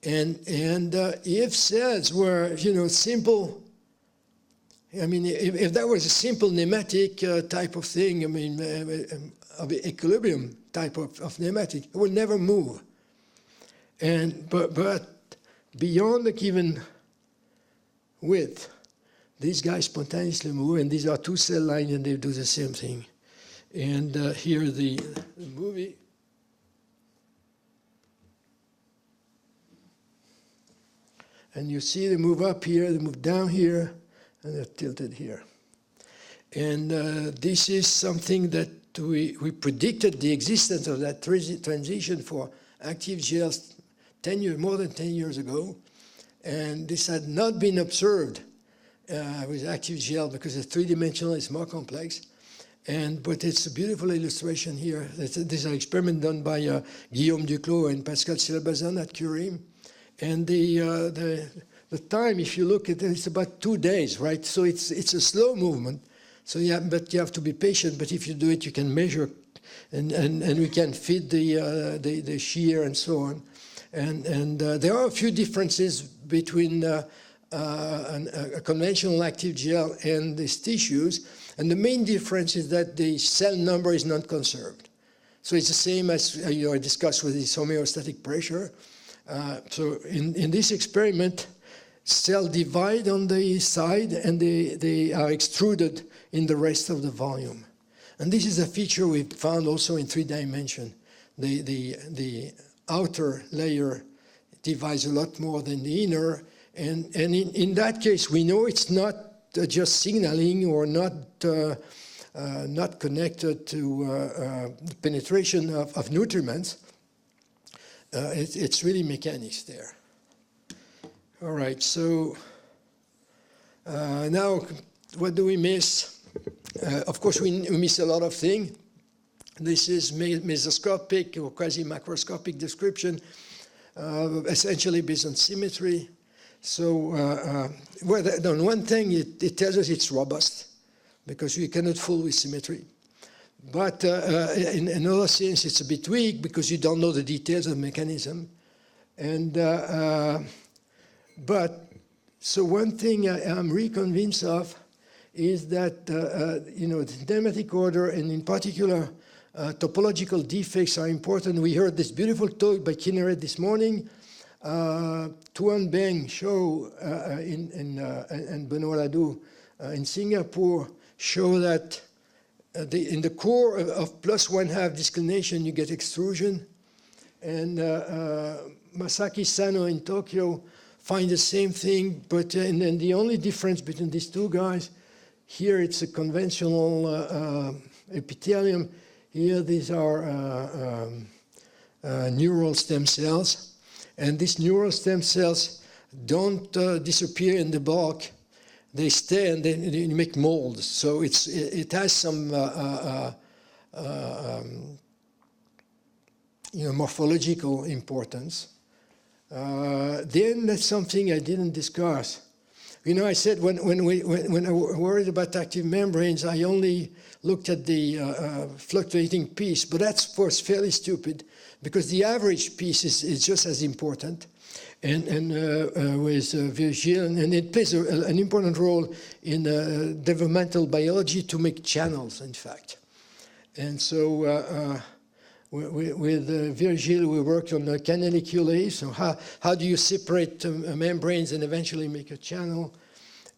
And if cells were, simple, if that was a simple nematic type of thing, of equilibrium type of nematic, it would never move. But beyond the given width, these guys spontaneously move, and these are two cell lines, and they do the same thing. And here the movie. And you see they move up here, they move down here, and they're tilted here. And this is something that we predicted the existence of that transition for active gels more than 10 years ago. And this had not been observed with active gel because it's three-dimensional, it's more complex. But it's a beautiful illustration here. This is an experiment done by Guillaume Duclos and Pascal Silabazan at Curie. And the time, if you look at it, it's about 2 days, right? So it's a slow movement. So but you have to be patient. But if you do it, you can measure, and we can feed the shear and so on. And there are a few differences between a conventional active gel and these tissues. And the main difference is that the cell number is not conserved. So it's the same as I discussed with this homeostatic pressure. So in this experiment, cells divide on the side and they are extruded in the rest of the volume. And this is a feature we found also in 3 dimensions. The outer layer divides a lot more than the inner. And in that case, we know it's not just signaling or not connected to the penetration of nutriments. It's really mechanics there. All right, so now what do we miss? Of course, we miss a lot of things. This is mesoscopic or quasi-macroscopic description, essentially based on symmetry. So on one thing, it tells us it's robust, because you cannot fool with symmetry. But in another sense, it's a bit weak, because you don't know the details of the mechanism. So one thing I'm really convinced of is that the nematic order, and in particular topological defects, are important. We heard this beautiful talk by CNRS this morning Tuan Beng show and Benoit Ladou in Singapore show that in the core of +1/2 disclination you get extrusion, and Masaki Sano in Tokyo find the same thing, but and then the only difference between these two guys, here it's a conventional epithelium, here these are neural stem cells, and these neural stem cells don't disappear in the bulk. They stay and they make molds. So it has some morphological importance. Then that's something I didn't discuss. I said when I worried about active membranes, I only looked at the fluctuating piece, but that's, of course, fairly stupid because the average piece is just as important. And with Virgil, and it plays an important role in developmental biology to make channels, in fact. And so with Virgil, we worked on canaliculae, so how do you separate membranes and eventually make a channel?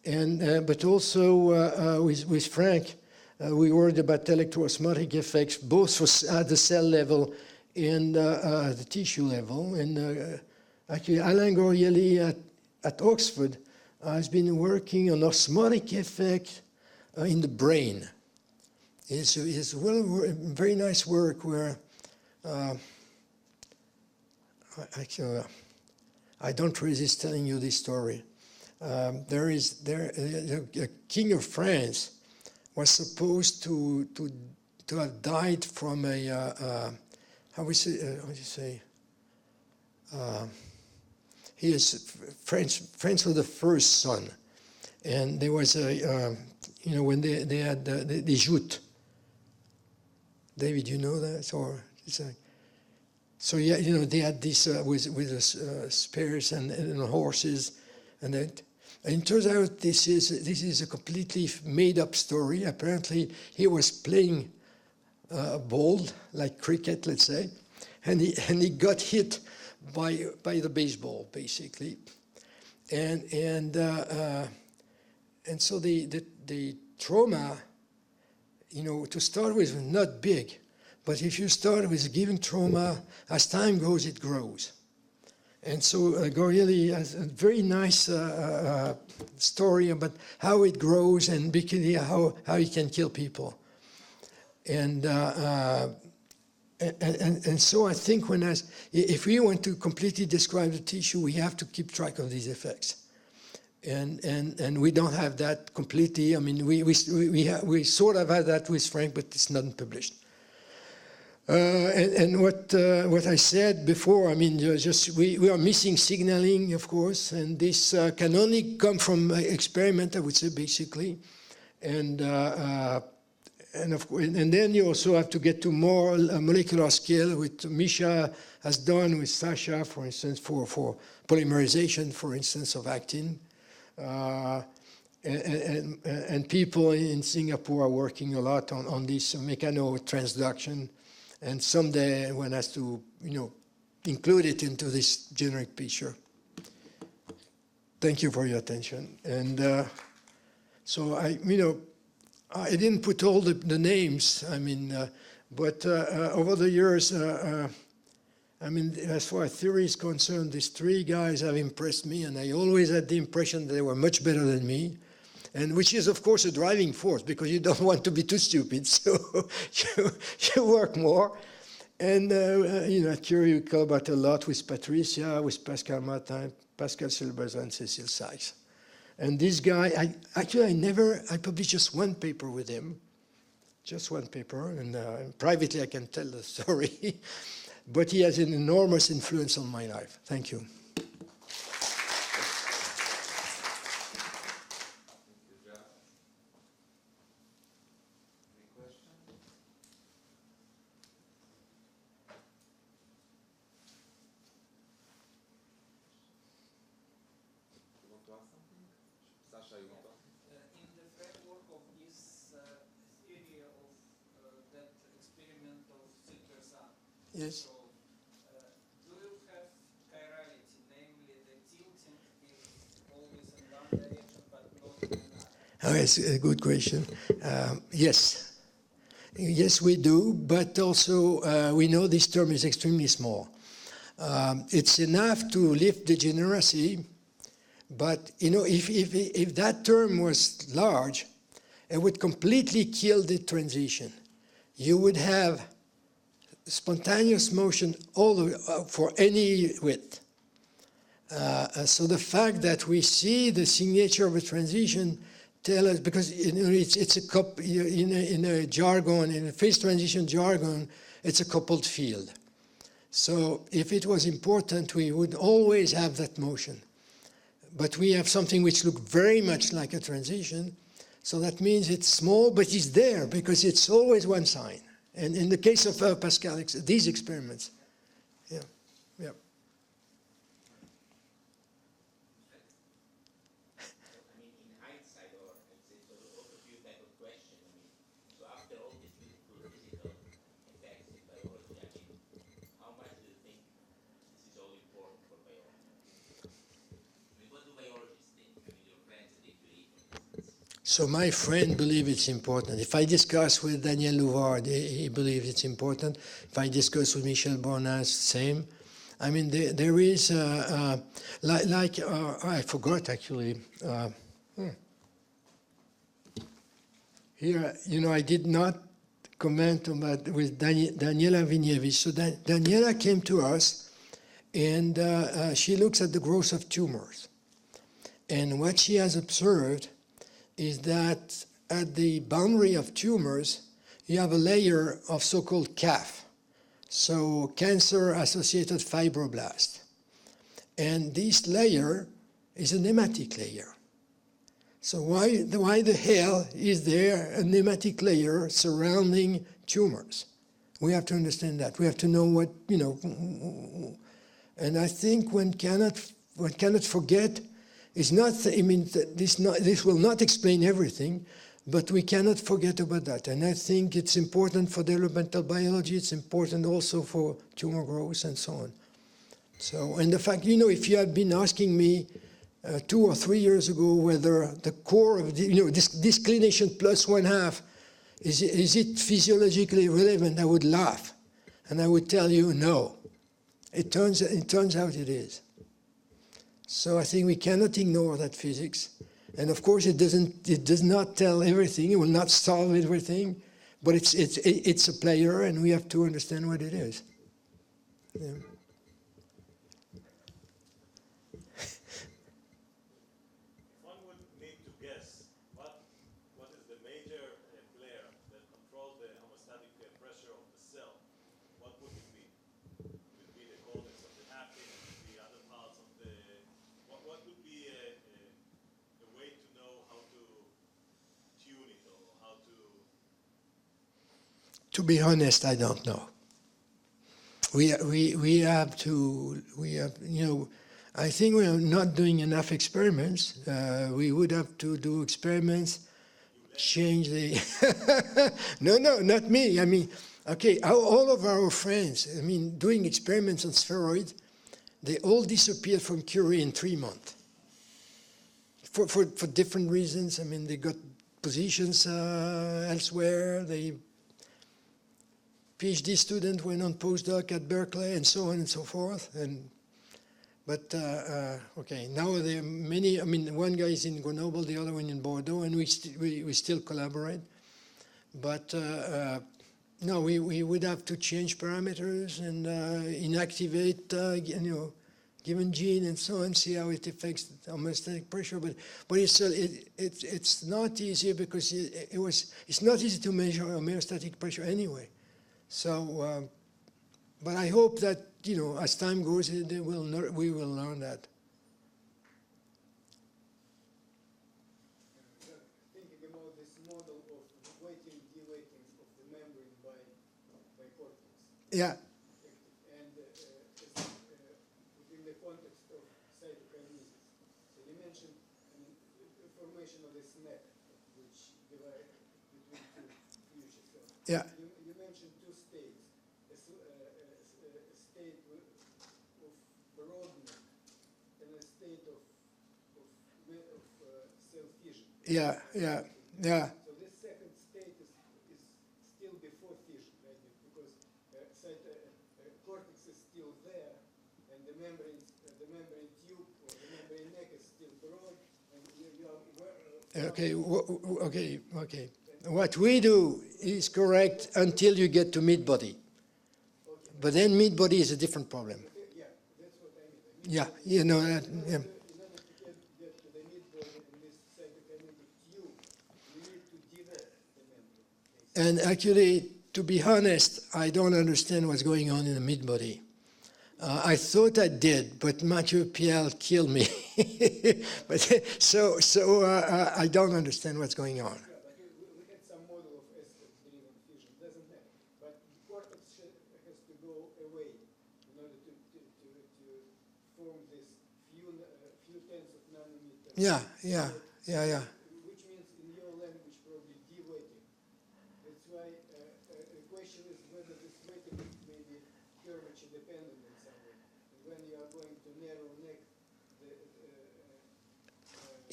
And but also with Frank, we worried about electroosmotic effects, both at the cell level and the tissue level. And actually, Alain Gorielli at Oxford has been working on osmotic effect in the brain. It's very nice work where actually, I don't resist telling you this story. The king of France was supposed to have died from a how do you say? He is France was the first son, and there was a when they had the joutes. David, you know that, or so yeah, they had this with spears and horses, and it turns out this is a completely made-up story. Apparently, he was playing a ball like cricket, let's say, and he got hit by the baseball, basically, and so the trauma, to start with, was not big, but if you start with giving trauma, as time goes, it grows. And so Gorielli has a very nice story about how it grows and basically how it can kill people. And so I think if we want to completely describe the tissue, we have to keep track of these effects. And we don't have that completely. I mean, we sort of have that with Frank, but it's not published. And what I said before, I mean, we are missing signaling, of course, and this can only come from experiment, I would say, basically, and then you also have to get to more molecular scale, which Misha has done with Sasha, for instance, for polymerization, for instance, of actin. And people in Singapore are working a lot on this mechanotransduction, and someday one has to, include it into this generic picture. Thank you for your attention. And so I didn't put all the names. I mean, but over the years, as far as theory is concerned, these three guys have impressed me, and I always had the impression that they were much better than me, and which is, of course, a driving force, because you don't want to be too stupid, so you work more. And, at Curie, we collaborate a lot with Patricia, with Pascal Martin, Pascal Silberza, and Cécile Sykes. And this guy, I published just one paper with him, just one paper, and privately I can tell the story. But he has an enormous influence on my life. Thank you. In the framework of this theory of that experiment of Sackler, Yes. so do you have chirality, It's a good question. Yes. Yes, we do, but also we know this term is extremely small. It's enough to lift degeneracy, but if that term was large, it would completely kill the transition. You would have spontaneous motion for any width. So the fact that we see the signature of a transition tell us, because it's a in a jargon, in a phase transition jargon, it's a coupled field. So if it was important, we would always have that motion. But we have something which looks very much like a transition. So that means it's small, but it's there because it's always one sign. And in the case of Pascal, these experiments, yeah. So my friend believes it's important. If I discuss with Daniel Louvard, he believes it's important. If I discuss with Michel Bornas, same. I mean, there is, I forgot actually. Here, I did not comment on that with Daniela Vignevis. So Daniela came to us, and she looks at the growth of tumors. And what she has observed is that at the boundary of tumors, you have a layer of so-called CAF, so cancer-associated fibroblast. And this layer is a nematic layer. So why the hell is there a nematic layer surrounding tumors? We have to understand that. We have to know what, and I think one cannot forget. It's not, this will not explain everything, but we cannot forget about that. And I think it's important for developmental biology, it's important also for tumor growth and so on. So, and the fact, if you had been asking me 2 or 3 years ago whether the core of this declination plus 1/2, is it physiologically relevant, I would laugh. And I would tell you no. It turns out it is. So I think we cannot ignore that physics. And of course it does not tell everything, it will not solve everything, but it's a player and we have to understand what it is. Yeah. One would need to guess what is the major player that controls the homeostatic pressure of the cell. What would it be? Would it be the cortex of the happy, the other parts of the... What would be a way to know how to tune it or how to... To be honest, I don't know. We have, I think we are not doing enough experiments. We would have to do experiments, change the... No, not me. I mean, okay, all of our friends, doing experiments on steroids, they all disappeared from Curie in 3 months. For different reasons. They got positions elsewhere. They PhD student went on postdoc at Berkeley and so on and so forth. But okay, now there are many. One guy is in Grenoble, the other one in Bordeaux, and we still collaborate. But no, we would have to change parameters and inactivate, given gene and so on, see how it affects homeostatic pressure. But it's not easy because it's not easy to measure homeostatic pressure anyway. So, but I hope that as time goes, we will learn that. Thinking about this model of weighting, de-weighting of the membrane by cortex. Yeah. And within the context of cytokinesis. So you mentioned the formation of this net, which divides between two fusion cells. Yeah. You mentioned two states. A state of broadening and a state of cell fission. yeah, yeah, yeah. So this second state is still before fission, right? Because cortex is still there, and the membrane tube or the membrane neck is still broad, and you are Okay, okay. What we do is correct until you get to mid-body. But then mid-body is a different problem. yeah, that's what I mean. Yeah, you know that. Yeah. In order to get to the mid-body in this cytokinetic tube, you need to develop the membrane. And actually, to be honest, I don't understand what's going on in the mid-body. I thought I did, but Mathieu Piel killed me. But so I don't understand what's going on. Yeah, but we had some model of S-driven fusion. Doesn't matter. But the cortex has to go away in order to form this few tens of nanometers. Yeah. Which means in your language probably de-weighting. That's why the question is whether this weighting may be curvature dependent in some way. And when you are going to narrow neck,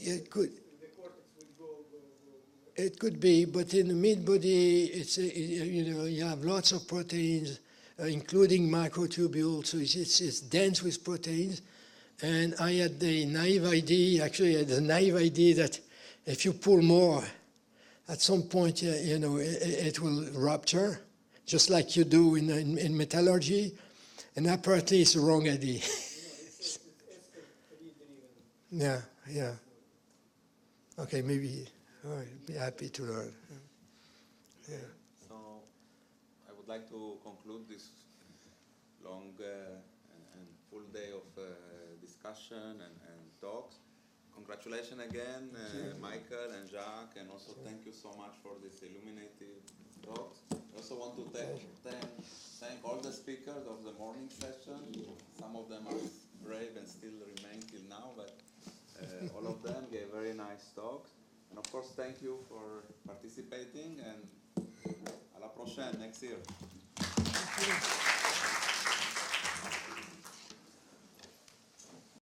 It could. the cortex will go. It could be, but in the mid-body, it's you have lots of proteins, including microtubules, so it's dense with proteins. And I had the naive idea, that if you pull more, at some point, it will rupture, just like you do in metallurgy. And apparently, it's the wrong idea. It's S3-driven. Yeah. Okay, maybe I'd be happy to learn. Yeah. So I would like to conclude this long and full day of discussion and talks. Congratulations again, Michael and Jacques, and also thank you so much for this illuminative talks. I also want to thank all the speakers of the morning session. Some of them are brave and still remain till now, but all of them gave very nice talks. And of course, thank you for participating, and à la prochaine, next year. Thank you.